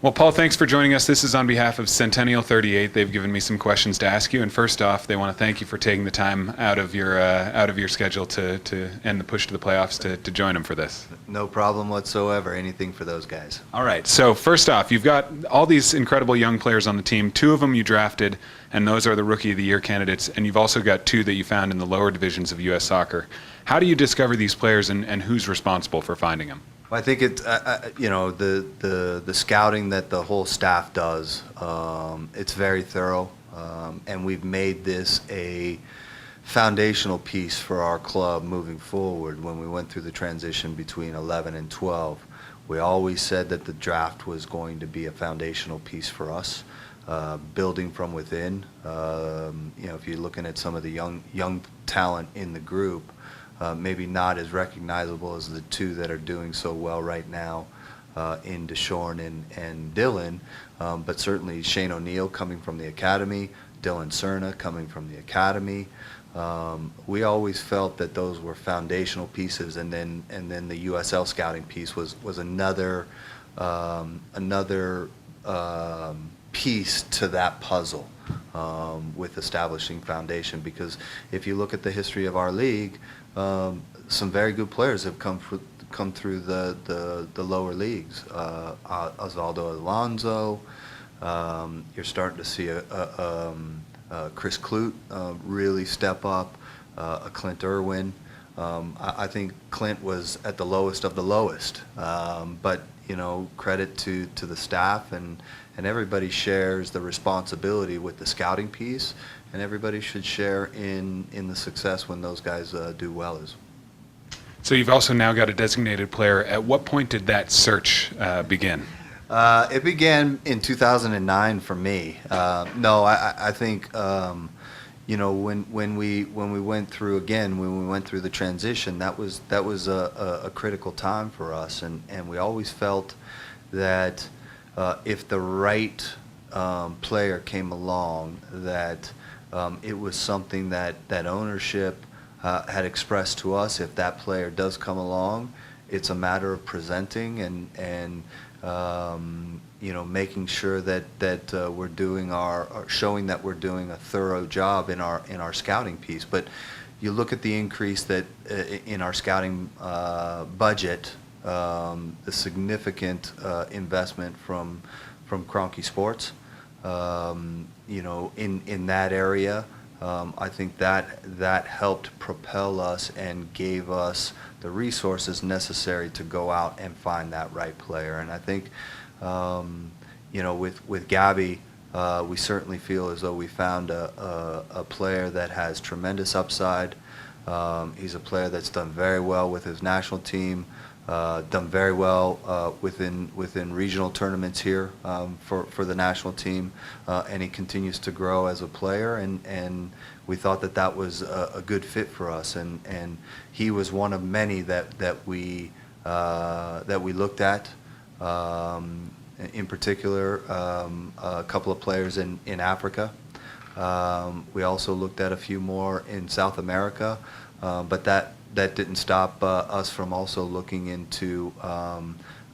Well, Paul, thanks for joining us. This is on behalf of Centennial 38. They've given me some questions to ask you, and first off, they want to thank you for taking the time out of your schedule to end the push to the playoffs to join them for this. No problem whatsoever. Anything for those guys. All right. So first off, you've got all these incredible young players on the team. Two of them you drafted, and those are the Rookie of the Year candidates. And you've also got two that you found in the lower divisions of U.S. soccer. How do you discover these players, and who's responsible for finding them? Well, I think it's the scouting that the whole staff does. It's very thorough, and we've made this a foundational piece for our club moving forward. When we went through the transition between 11 and 12, we always said that the draft was going to be a foundational piece for us, building from within. If you're looking at some of the young talent in the group. Maybe not as recognizable as the two that are doing so well right now in Deshorn and Dylan, but certainly Shane O'Neill coming from the academy, Dylan Cerna coming from the academy. We always felt that those were foundational pieces, and then the USL scouting piece was another piece to that puzzle with establishing foundation. Because if you look at the history of our league, some very good players have come through the lower leagues. Osvaldo Alonso, you're starting to see a Chris Clute really step up, a Clint Irwin. I think Clint was at the lowest of the lowest, but credit to the staff, and everybody shares the responsibility with the scouting piece, and everybody should share in the success when those guys do well. So you've also now got a designated player. At what point did that search begin? It began in 2009 for me. I think when we went through the transition, that was a critical time for us, and we always felt that if the right player came along, that it was something that ownership had expressed to us. If that player does come along, it's a matter of presenting and making sure that we're doing showing that we're doing a thorough job in our scouting piece. But you look at the increase that in our scouting budget, the significant investment from Kroenke Sports, in that area. I think that helped propel us and gave us the resources necessary to go out and find that right player. And I think, with Gabby, we certainly feel as though we found a player that has tremendous upside. He's a player that's done very well with his national team, done very well within regional tournaments here for the national team, and he continues to grow as a player, and we thought that was a good fit for us, and he was one of many that we looked at. In particular, a couple of players in Africa. We also looked at a few more in South America, but that didn't stop us from also looking into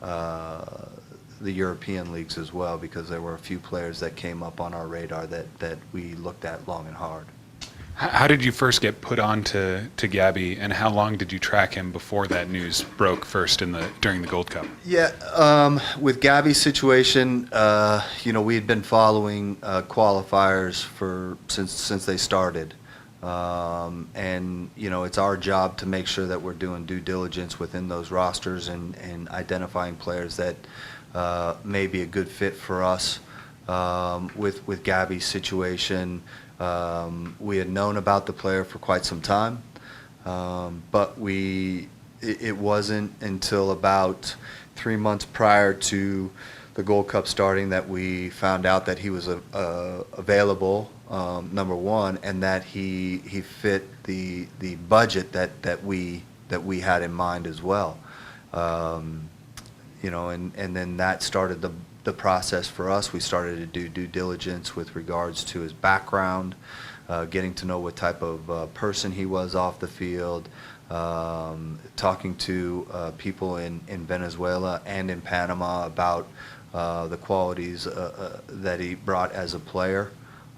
the European leagues as well, because there were a few players that came up on our radar that we looked at long and hard. How did you first get put on to Gabby, and how long did you track him before that news broke first during the Gold Cup? Yeah, with Gabby's situation, we had been following qualifiers since they started. And it's our job to make sure that we're doing due diligence within those rosters and identifying players that may be a good fit for us. With Gabby's situation, we had known about the player for quite some time, but it wasn't until about 3 months prior to the Gold Cup starting that we found out that he was available, number one, and that he fit the budget that we had in mind as well. And then that started the process for us. We started to do due diligence with regards to his background, getting to know what type of person he was off the field, talking to people in Venezuela and in Panama about the qualities that he brought as a player,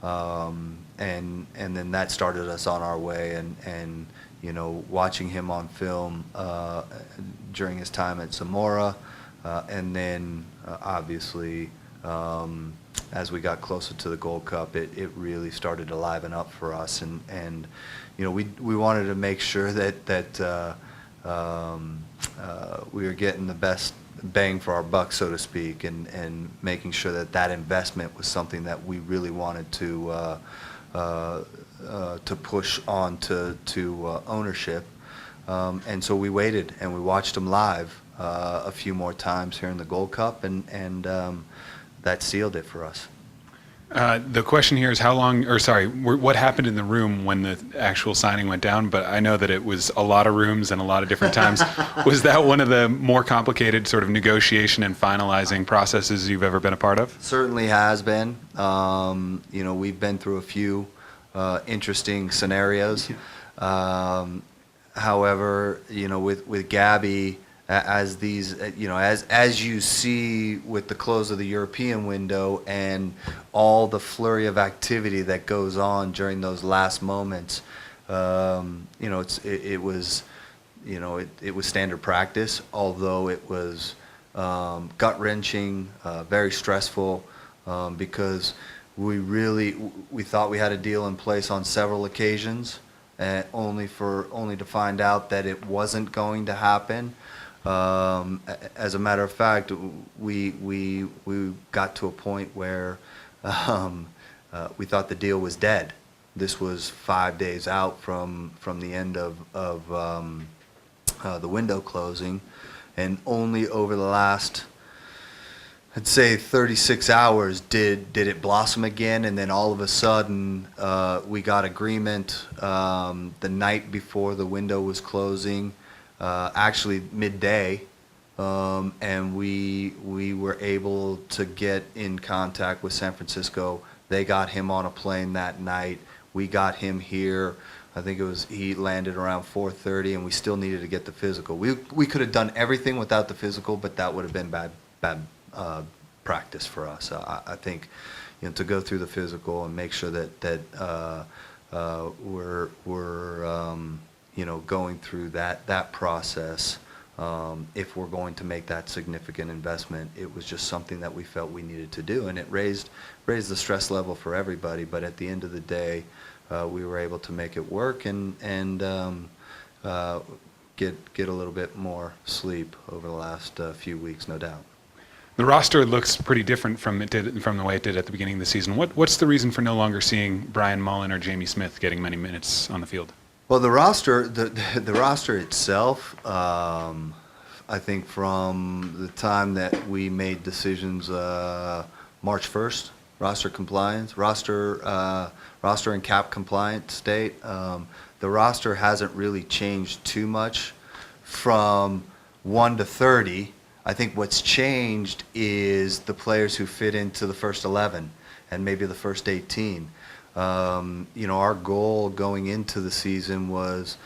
and then that started us on our way. And you know, watching him on film during his time at Zamora, and then obviously as we got closer to the Gold Cup, it really started to liven up for us. And you know, we wanted to make sure that we were getting the best bang for our buck, so to speak, and making sure that investment was something that we really wanted to push on to ownership. And so we waited and we watched them live a few more times here in the Gold Cup, and that sealed it for us. The question here is what happened in the room when the actual signing went down? But I know that it was a lot of rooms and a lot of different times. Was that one of the more complicated sort of negotiation and finalizing processes you've ever been a part of? Certainly has been. You know, we've been through a few interesting scenarios. However, you know, with Gabby, as these, you know, as you see with the close of the European window and all the flurry of activity that goes on during those last moments, you know, it was standard practice, although it was gut-wrenching, very stressful, because we thought we had a deal in place on several occasions, only to find out that it wasn't going to happen. As a matter of fact, we got to a point where we thought the deal was dead. This was 5 days out from the end of the window closing, and only over the last, I'd say, 36 hours did it blossom again. And then all of a sudden we got agreement the night before the window was closing. Actually midday, and we were able to get in contact with San Francisco. They got him on a plane that night. We got him here. I think he landed around 4:30, and we still needed to get the physical. We could have done everything without the physical, but that would have been bad practice for us. I think, you know, to go through the physical and make sure that we're you know, going through that process, if we're going to make that significant investment, it was just something that we felt we needed to do, and it raised the stress level for everybody. But at the end of the day, we were able to make it work and get a little bit more sleep over the last few weeks, no doubt. The roster looks pretty different from the way it did at the beginning of the season. What's the reason for no longer seeing Brian Mullen or Jamie Smith getting many minutes on the field? Well, the roster itself, I think from the time that we made decisions March 1st, roster compliance, roster and cap compliant state, the roster hasn't really changed too much from 1 to 30. I think what's changed is the players who fit into the first 11 and maybe the first 18. You know, our goal going into the season was,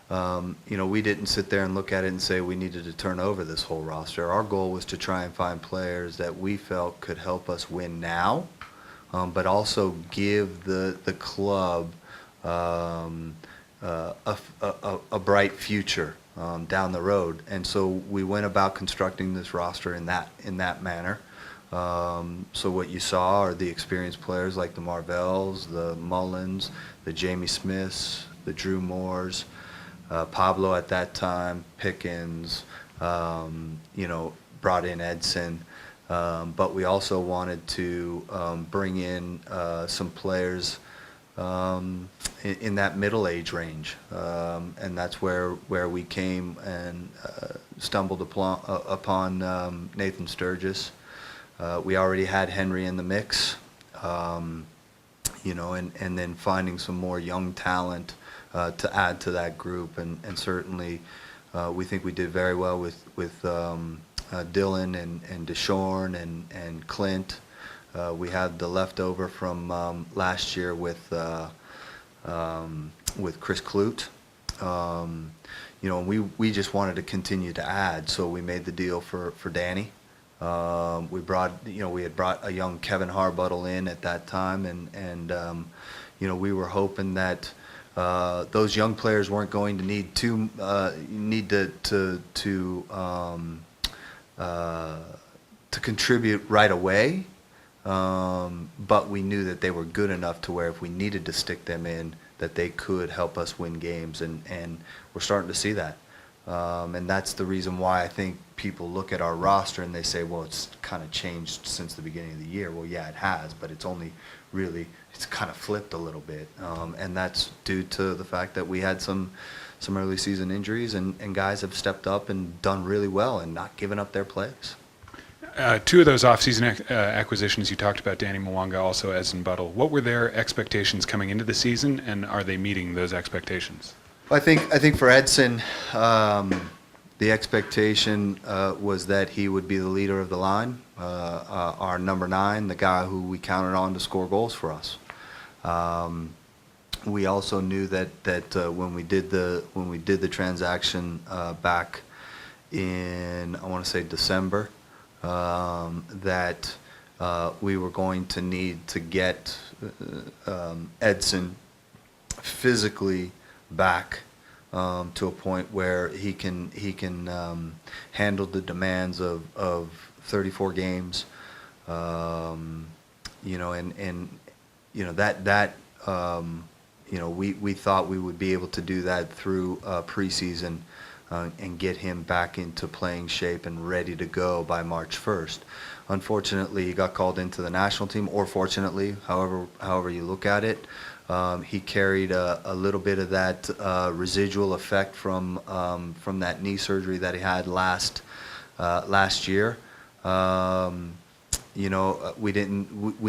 you know, we didn't sit there and look at it and say we needed to turn over this whole roster. Our goal was to try and find players that we felt could help us win now, but also give the club a bright future down the road. And so we went about constructing this roster in that manner. So what you saw are the experienced players like the Marvells, the Mullins, the Jamie Smiths, the Drew Moores, Pablo at that time, Pickens, you know, brought in Edson. But we also wanted to bring in some players in that middle age range. And that's where we came and stumbled upon Nathan Sturgis. We already had Henry in the mix, you know, and then finding some more young talent to add to that group, and certainly we think we did very well with Dylan and Deshorn and Clint. We had the leftover from last year with Chris Clute. You know, and we just wanted to continue to add, so we made the deal for Danny. We had brought a young Kevin Harbuttle in at that time, and we were hoping that those young players weren't going to need to contribute right away. But we knew that they were good enough to where if we needed to stick them in, that they could help us win games, and we're starting to see that. And that's the reason why I think people look at our roster and they say, well, it's kind of changed since the beginning of the year. Well, yeah, it has, but it's kind of flipped a little bit. And that's due to the fact that we had some early season injuries, and guys have stepped up and done really well and not given up their plays. Two of those off-season acquisitions you talked about, Danny Mwanga, also Edson Buttle. What were their expectations coming into the season, and are they meeting those expectations? I think for Edson, the expectation was that he would be the leader of the line, our number 9, the guy who we counted on to score goals for us. We also knew that when we did the transaction back in, I want to say, December, that we were going to need to get Edson physically back to a point where he can handle the demands of 34 games, we thought we would be able to do that through preseason and get him back into playing shape and ready to go by March 1st. Unfortunately, he got called into the national team, or fortunately, however you look at it. He carried a little bit of that residual effect from that knee surgery that he had last year. We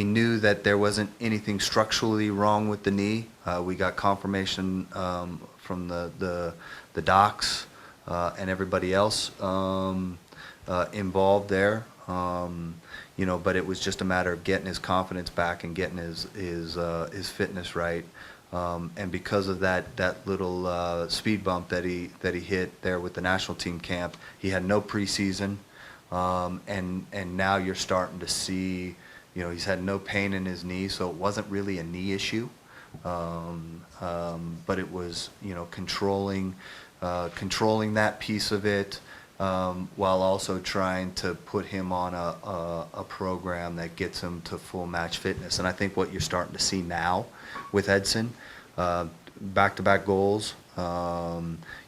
knew that there wasn't anything structurally wrong with the knee. We got confirmation from the docs and everybody else involved there. But it was just a matter of getting his confidence back and getting his fitness right. And because of that little speed bump that he hit there with the national team camp, he had no preseason. And now you're starting to see, he's had no pain in his knee, so it wasn't really a knee issue. But it was, controlling that piece of it, while also trying to put him on a program that gets him to full match fitness. And I think what you're starting to see now with Edson, back-to-back goals,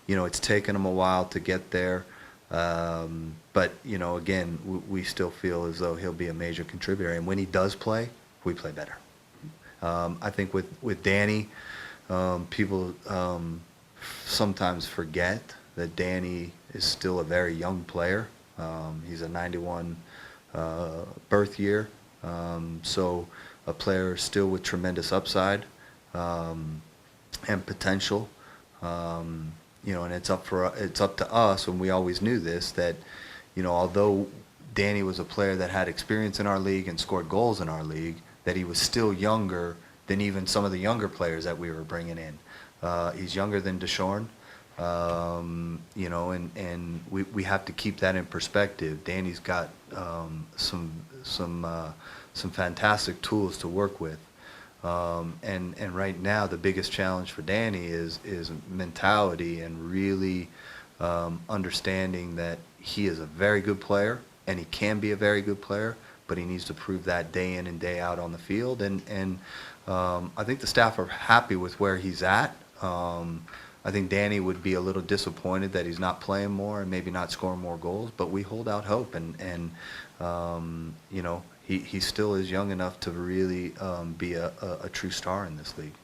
it's taken him a while to get there. But, again, we still feel as though he'll be a major contributor. And when he does play, we play better. I think with Danny, people sometimes forget that Danny is still a very young player. He's a 91 birth year, so a player still with tremendous upside and potential. And it's up to us, and we always knew this, that although Danny was a player that had experience in our league and scored goals in our league, that he was still younger than even some of the younger players that we were bringing in. He's younger than Deshorn. And we have to keep that in perspective. Danny's got some fantastic tools to work with, and right now the biggest challenge for Danny is mentality and really understanding that he is a very good player and he can be a very good player, but he needs to prove that day in and day out on the field. And I think the staff are happy with where he's at. I think Danny would be a little disappointed that he's not playing more and maybe not scoring more goals, but we hold out hope, and he still is young enough to really be a true star in this league.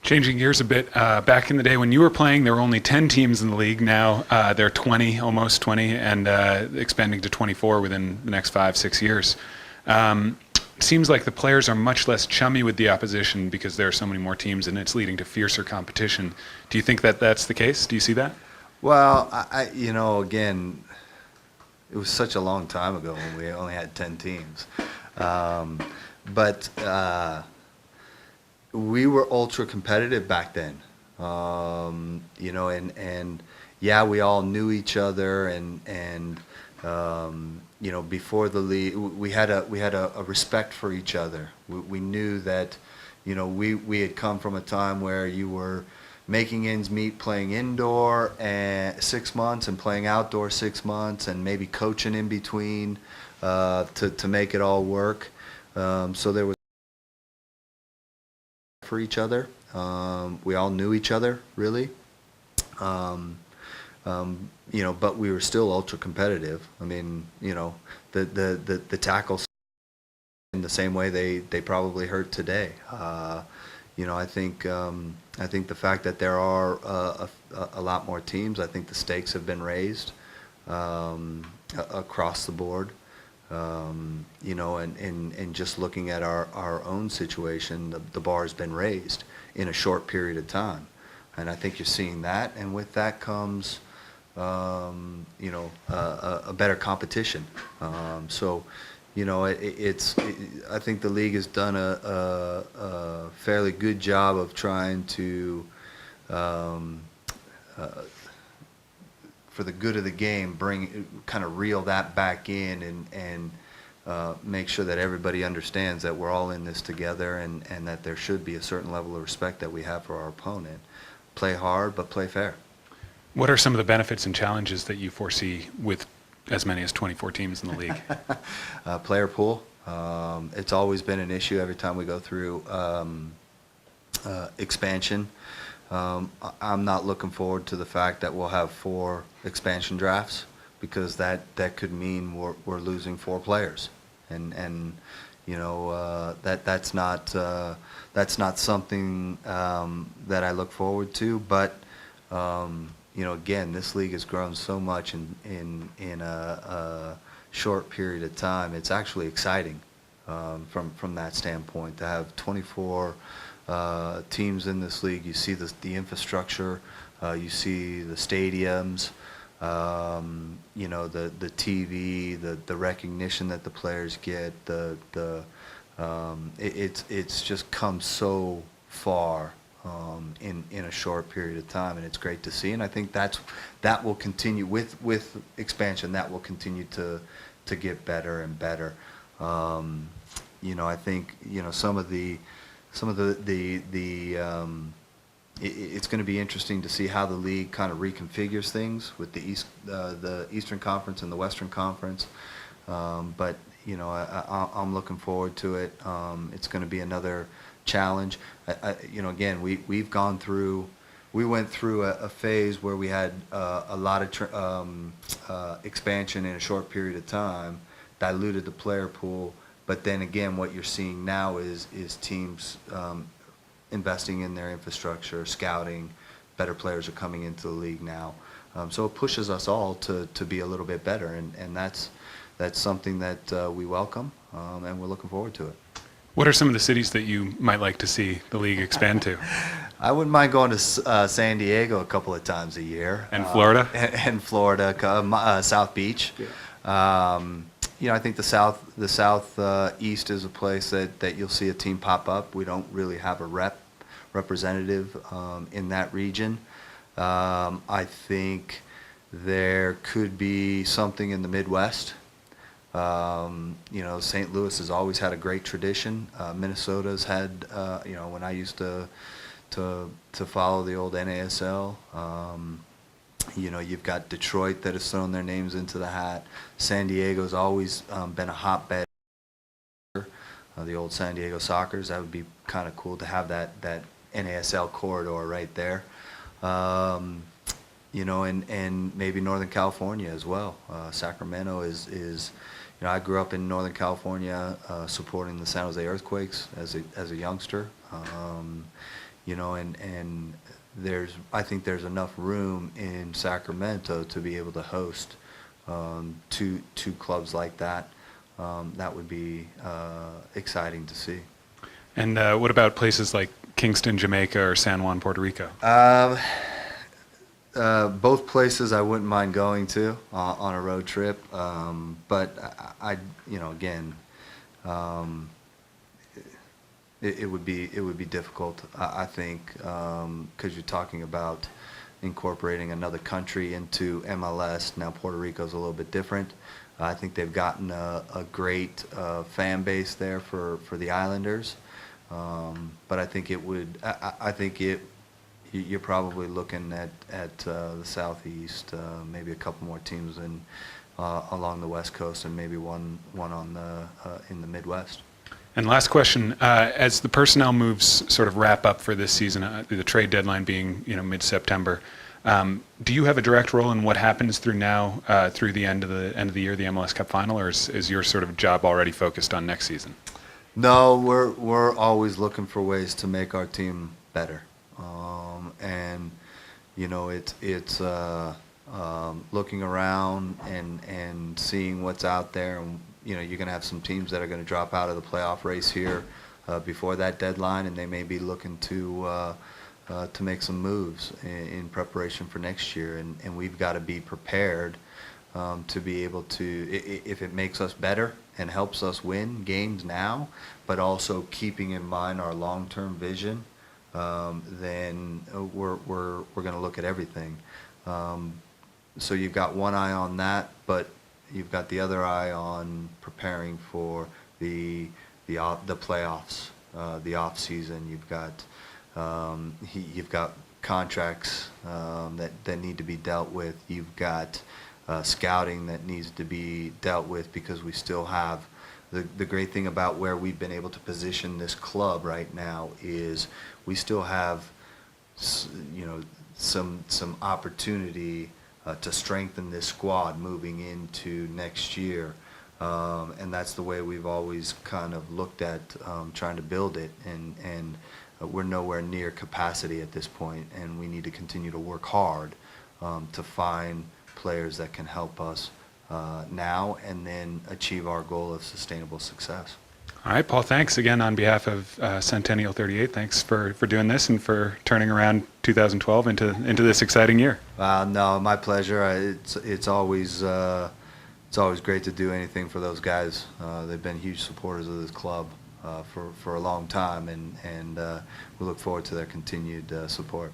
Changing gears a bit, back in the day when you were playing, there were only 10 teams in the league. Now there are 20, almost 20, and expanding to 24 within the next 5-6 years. Seems like the players are much less chummy with the opposition because there are so many more teams, and it's leading to fiercer competition. Do you think that that's the case? Do you see that? Well, again, it was such a long time ago when we only had 10 teams. But we were ultra competitive back then. And yeah, we all knew each other, and Before the league, we had a respect for each other. We knew that, we had come from a time where you were making ends meet, playing indoor and 6 months and playing outdoor 6 months, and maybe coaching in between to make it all work. So there was for each other. We all knew each other really. But we were still ultra competitive. I mean, the tackles in the same way they probably hurt today. I think the fact that there are a lot more teams, I think the stakes have been raised across the board. And just looking at our own situation, the bar has been raised in a short period of time. And I think you're seeing that, and with that comes, a better competition. I think the league has done a fairly good job of trying to, for the good of the game, kind of reel that back in and make sure that everybody understands that we're all in this together, and that there should be a certain level of respect that we have for our opponent. Play hard, but play fair. What are some of the benefits and challenges that you foresee with as many as 24 teams in the league? Player pool. It's always been an issue every time we go through expansion. I'm not looking forward to the fact that we'll have 4 expansion drafts, because that could mean we're losing 4 players, and that's not something that I look forward to. But again, this league has grown so much in a short period of time. It's actually exciting from that standpoint to have 24 teams in this league. You see the infrastructure, you see the stadiums, the TV, the recognition that the players get. It's just come so far in a short period of time, and it's great to see. And I think that will continue with expansion. That will continue to get better and better. I think it's going to be interesting to see how the league kind of reconfigures things with the Eastern Conference and the Western Conference. But I'm looking forward to it. It's going to be another challenge. Again, we went through a phase where we had a lot of expansion in a short period of time, diluted the player pool. But then again, what you're seeing now is teams investing in their infrastructure, scouting. Better players are coming into the league now. So it pushes us all to be a little bit better, and that's something that we welcome, and we're looking forward to it. What are some of the cities that you might like to see the league expand to? I wouldn't mind going to San Diego a couple of times a year. And Florida? And Florida, South Beach. Yeah. I think the southeast is a place that you'll see a team pop up. We don't really have a representative in that region. I think there could be something in the Midwest. St. Louis has always had a great tradition. Minnesota's had, when I used to follow the old NASL, you've got Detroit that has thrown their names into the hat. San Diego's always been a hotbed. The old San Diego Sockers, that would be kind of cool to have that NASL corridor right there. And maybe Northern California as well. Sacramento is I grew up in Northern California supporting the San Jose Earthquakes as a youngster. And I think there's enough room in Sacramento to be able to host two clubs like that. That would be exciting to see. And what about places like Kingston, Jamaica, or San Juan, Puerto Rico? Both places I wouldn't mind going to on a road trip, but it would be difficult. I think because you're talking about incorporating another country into MLS. Now Puerto Rico's a little bit different. I think they've gotten a great fan base there for the Islanders. But I think it would. I think it. You're probably looking at the Southeast, maybe a couple more teams along the West Coast, and maybe one on in the Midwest. And last question, as the personnel moves sort of wrap up for this season, the trade deadline being mid-September, do you have a direct role in what happens through the end of the year, the MLS Cup final, or is your sort of job already focused on next season? No, we're always looking for ways to make our team better, and it's looking around and seeing what's out there. And you're going to have some teams that are going to drop out of the playoff race here before that deadline, and they may be looking to make some moves in preparation for next year. And we've got to be prepared to be able to, if it makes us better and helps us win games now, but also keeping in mind our long-term vision, then we're going to look at everything. So you've got one eye on that, but you've got the other eye on preparing for the playoffs, the off season. You've got contracts that need to be dealt with. You've got scouting that needs to be dealt with, because we still have the great thing about where we've been able to position this club right now is we still have some opportunity to strengthen this squad moving into next year, and that's the way we've always kind of looked at trying to build it, and we're nowhere near capacity at this point, and we need to continue to work hard to find players that can help us now and then achieve our goal of sustainable success. All right, Paul, thanks again on behalf of Centennial 38. Thanks for doing this and for turning around 2012 into this exciting year. No, my pleasure. It's always great to do anything for those guys. They've been huge supporters of this club for a long time, and we look forward to their continued support.